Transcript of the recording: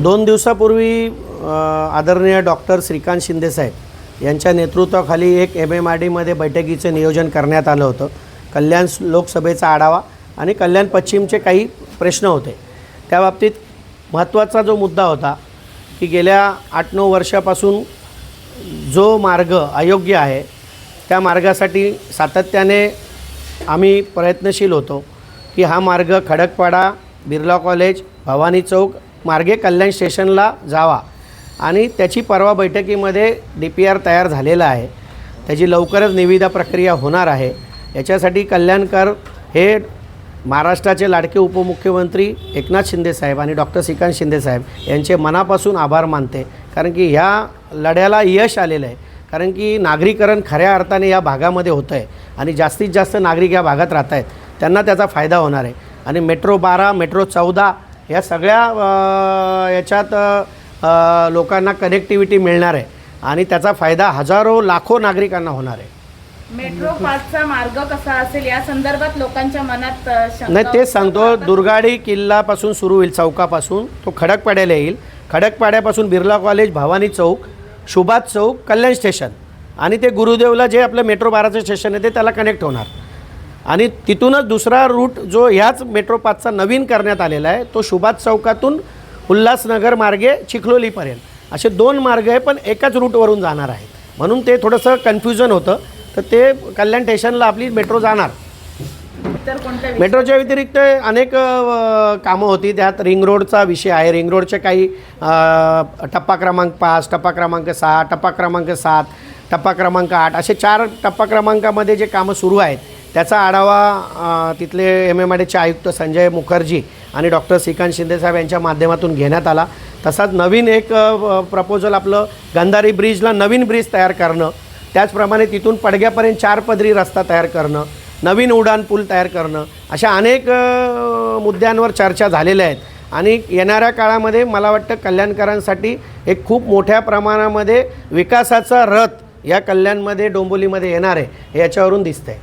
2 दिवसापूर्वी आदरणीय डॉक्टर श्रीकांत शिंदेसाहेब यांच्या नेतृत्वाखाली एक MMRDमध्ये बैठकीचं नियोजन करण्यात आलं होतं। कल्याण लोकसभेचा आढावा आणि कल्याण पश्चिमचे काही प्रश्न होते। त्या बाबतीत महत्त्वाचा जो मुद्दा होता की गेल्या 8-9 वर्षापासून जो मार्ग अयोग्य आहे त्या मार्गासाठी सातत्याने आम्ही प्रयत्नशील होतो की हा मार्ग खडकपाडा, बिर्ला कॉलेज, भवानी चौक मार्गे कल्याण स्टेशनला जावा आणि त्याची परवा बैठकीमध्ये DPR तयार झालेला आहे। त्याची लवकरच निविदा प्रक्रिया होणार आहे। याच्यासाठी कल्याणकर हे महाराष्ट्राचे लाडके उपमुख्यमंत्री एकनाथ शिंदे साहेब आणि डॉक्टर श्रीकांत शिंदे साहेब यांचे मनापासून आभार मानते, कारण की ह्या लढ्याला यश आलेलं आहे। कारण की नागरीकरण खऱ्या अर्थाने या भागामध्ये होतं आहे आणि जास्तीत जास्त नागरिक या भागात राहत आहेत, त्यांना त्याचा फायदा होणार आहे। आणि मेट्रो 12, मेट्रो 14 या सगळ्या याच्यात लोकांना कनेक्टिव्हिटी मिळणार आहे आणि त्याचा फायदा हजारो लाखो नागरिकांना होणार आहे। मेट्रो 5चा मार्ग कसा असेल या संदर्भात लोकांच्या मनात नाही, तेच सांगतो। दुर्गाडी किल्लापासून सुरू होईल, चौकापासून तो खडकपाड्याला येईल। खडकपाड्यापासून बिर्ला कॉलेज, भवानी चौक, सुभाष चौक, कल्याण स्टेशन आणि ते गुरुदेवला जे आपलं मेट्रो 12चं स्टेशन आहे ते त्याला कनेक्ट होणार। आणि तिथूनच दुसरा रूट जो ह्याच मेट्रो 5चा नवीन करण्यात आलेला आहे तो सुभाष चौकातून उल्हासनगर मार्गे चिखलोलीपर्यंत असे 2 मार्ग आहे, पण एकाच रूटवरून जाणार आहेत। म्हणून ते थोडंसं कन्फ्युजन होतं, तर ते कल्याण स्टेशनला आपली मेट्रो जाणार। मेट्रोच्या व्यतिरिक्त अनेक कामं होती, त्यात रिंग रोडचा विषय आहे। रिंग रोडचे काही टप्पा क्रमांक 5, टप्पा क्रमांक 6, टप्पा क्रमांक 7, टप्पा क्रमांक 8 असे 4 टप्पा क्रमांकामध्ये जे कामं सुरू आहेत त्याचा आढावा तिथले MMRDचे आयुक्त संजय मुखर्जी आणि डॉक्टर श्रीकांत शिंदेसाहेब यांच्या माध्यमातून घेण्यात आला। तसाच नवीन एक प्रपोजल आपलं गंधारी ब्रिजला नवीन ब्रिज तयार करणं, त्याचप्रमाणे तिथून पडग्यापर्यंत 4 पदरी रस्ता तयार करणं, नवीन उड्डाण पूल तयार करणं, अशा अनेक मुद्द्यांवर चर्चा झालेल्या आहेत। आणि येणाऱ्या काळामध्ये मला वाटतं कल्याणकरांसाठी एक खूप मोठ्या प्रमाणामध्ये विकासाचा रथ या कल्याणमध्ये, डोंबिवलीमध्ये येणार आहे, हे याच्यावरून दिसतंय।